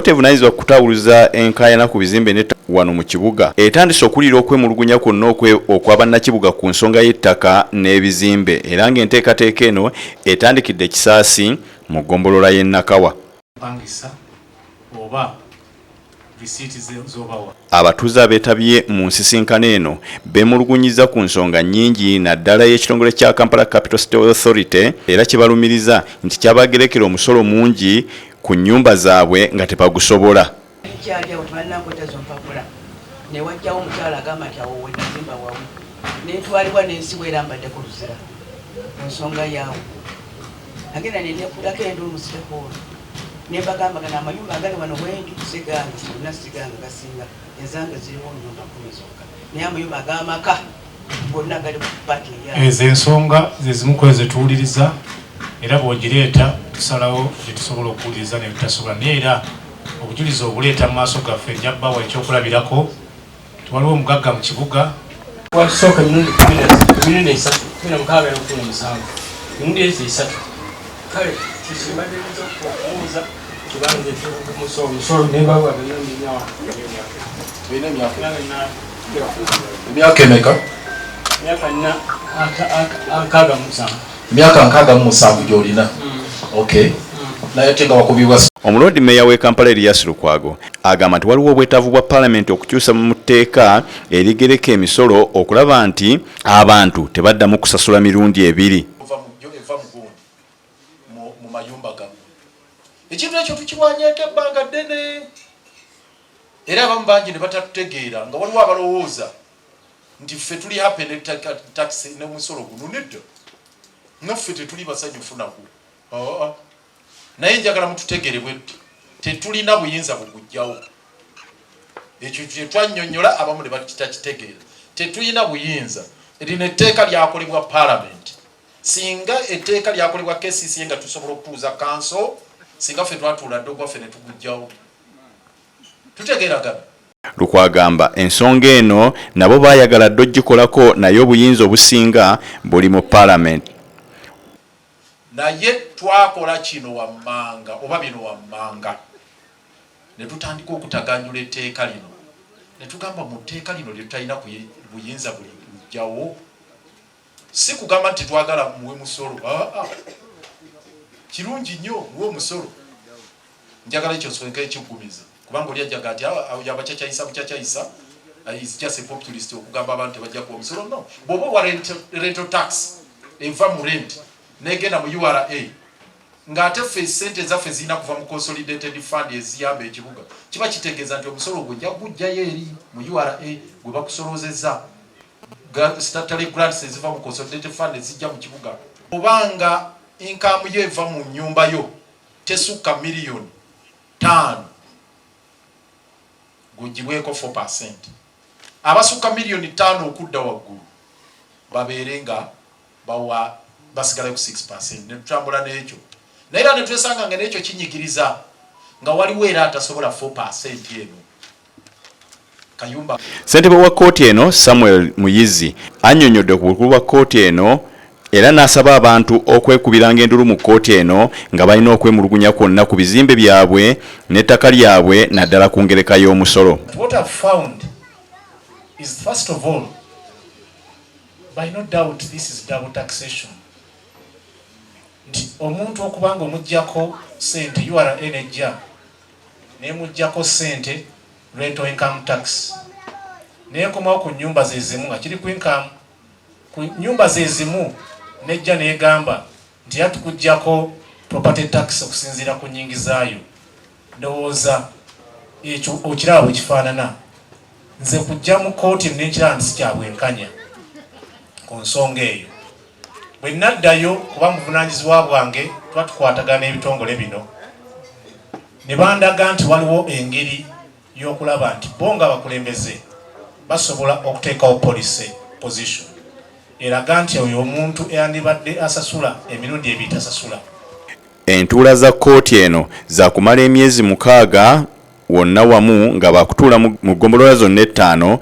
kkooti evunaanyizibwa kutawuluza enkaayana ku bizimbe n'ettaka wano mu kibuga etandise okuwulira okwemulugunya kwonna okw'abannakibuga ku nsonga y'ettaka n'ebizimbe era ng'enteekateeka eno etandikidde Kisaasi mu ggombolola y'e Nakawa. Abatuuze abeetabye mu nsisinkano eno beemulugunyiza ku nsonga nnyingi naddala y'ekitongole kya Kampala Capital City Authority era kibalumiriza nti kyabagerekera omusolo mungi ku nnyumba zaabwe nga tebagusobola. Newajjawo omukyala agamba nti awo wenazimba wawe netwalibwa n'ensibwa erambadde ku luzira mu nsonga yaawe agenda nenekulako endulu mu sitekoolo nembagambagana amayumba agali wano wendi siganga sirina siganga gasinga enzanga ziriwo nyumba 10 zokka naye amayumba ag'amaka gonna gali ku pati eyawe. Ezo ensonga zezimu zetuwuliriza era bw'ogireeta tusalawo gye tusobola okuwuliriza ne tutasobola naye era obujulizi obuleeta mu maaso gaffe nja bbawa ekyokulabirako. Waliwo omugagga mu kibuga wasooka emirundi 3 emirundi 3 kale kikimbaddeeza okubuuza kibanza omusolo nebawa emyaka emeka? Emyaka 67 gy'olina. Okay. Naye tenga wakubibwa. Omuloodi mmeeya w'e Kampala Erias Lukwago agamba nti waliwo obwetaavu bwa Paalamenti okukyusa mu tteeka erigereka emisolo okulaba nti abantu tebaddamu kusasula mirundi ebiri. Mu mayumba gammwe ekintu ekyo tukiwanyeeko ebbanga ddene era abamu bangi ne batatutegeera nga waliwo abalowooza nti ffe tuli hape ne takisi n'omusolo guno nedda naffe tetuli basanyufu nagwo. Naye njagala mututegere bwetti tetulina buyinza bugujjawo ekyo kye twannyonnyola abamu ne bakitakitegeera tetulina buyinza erino etteeka lyakolebwa Paalamenti singa etteeka lyakolebwa Kcca nga tusobola okutuuza kanso singa ffe twatuula ddogwaffe ne tugujjawo tutegeeragana. Lukwagamba ensonga eno nabo baayagala dde ogikolako naye obuyinza obusinga buli mu Paalamenti. Naye twakola kino wammanga oba bino wammanga ne tutandika okutaganjula etteeka lino ne tugamba mu tteeka lino lye tutalina buyinza bulijjawo si kugamba nti twagala muwe musolo kirungi nnyo muwe omusolo njagala ekyo nsonga ekiggumiza kubanga oli ajjaga nti yabacacyayisa bucacyayisa is just a populist okugamba abantu tebajja kuwa omusolo. No, bw'oba wa rental tax eva mu rent negenda mu URA ng'ate ffe ssente zaffe zirina kuva mu consolidated fund eziyamba ekibuga kiba kitegeeza nti omusolo gujja gujjayo eri mu URA gwe bakusolozezza statutory grants eziva mu consolidated fund ezijja mu kibuga obanga income yo eva mu nnyumba yo tesukka $5 million gugibweko 4%. Abasukka $5 million okudda waggulu babeere nga bawa basigala ku 6% ne tutambula n'ekyo naye era ne twesanga nga n'ekyo kinyigiriza nga waliwo era atasobola 4% eno kayumba. Ssentebe wa kkooti eno Samuel Muyizi annyonnyodde ku bukulu bwa kkooti eno era n'asaba abantu okwekubiranga endulu mu kkooti eno nga balina okwemulugunya kwonna ku bizimbe byabwe n'ettaka lyabwe naddala ku ngereka y'omusolo. What I've found is first of all, by no doubt this is double taxation. Omuntu okubanga omuggyako ssente URA nejja nemuggyako ssente rental income tax neekomawo ku nnyumba zezimu nga kiri ku income ku nnyumba zezimu nejja neegamba nti yatukuggyako property tax okusinziira ku nnyingi zaayo. Ndowooza ekyo okiraba bwe kifaanana nze kujja mu kkooti nenkiraba nti sikyabwenkanya ku nsonga eyo. Bwe naddayo kuba mu buvunaanyizibwa bwange tuba tukwatagana n'ebitongole bino ne bandaga nti waliwo engeri y'okulaba nti bo nga bakulembeze basobola okuteekawo policy position eraga nti oyo omuntu eyandibadde asasula emirundi ebiri tasasula. Entuula za kkooti eno za kumala emyezi 6 wonna wamu nga bakutuula mu ggombolola zonna 5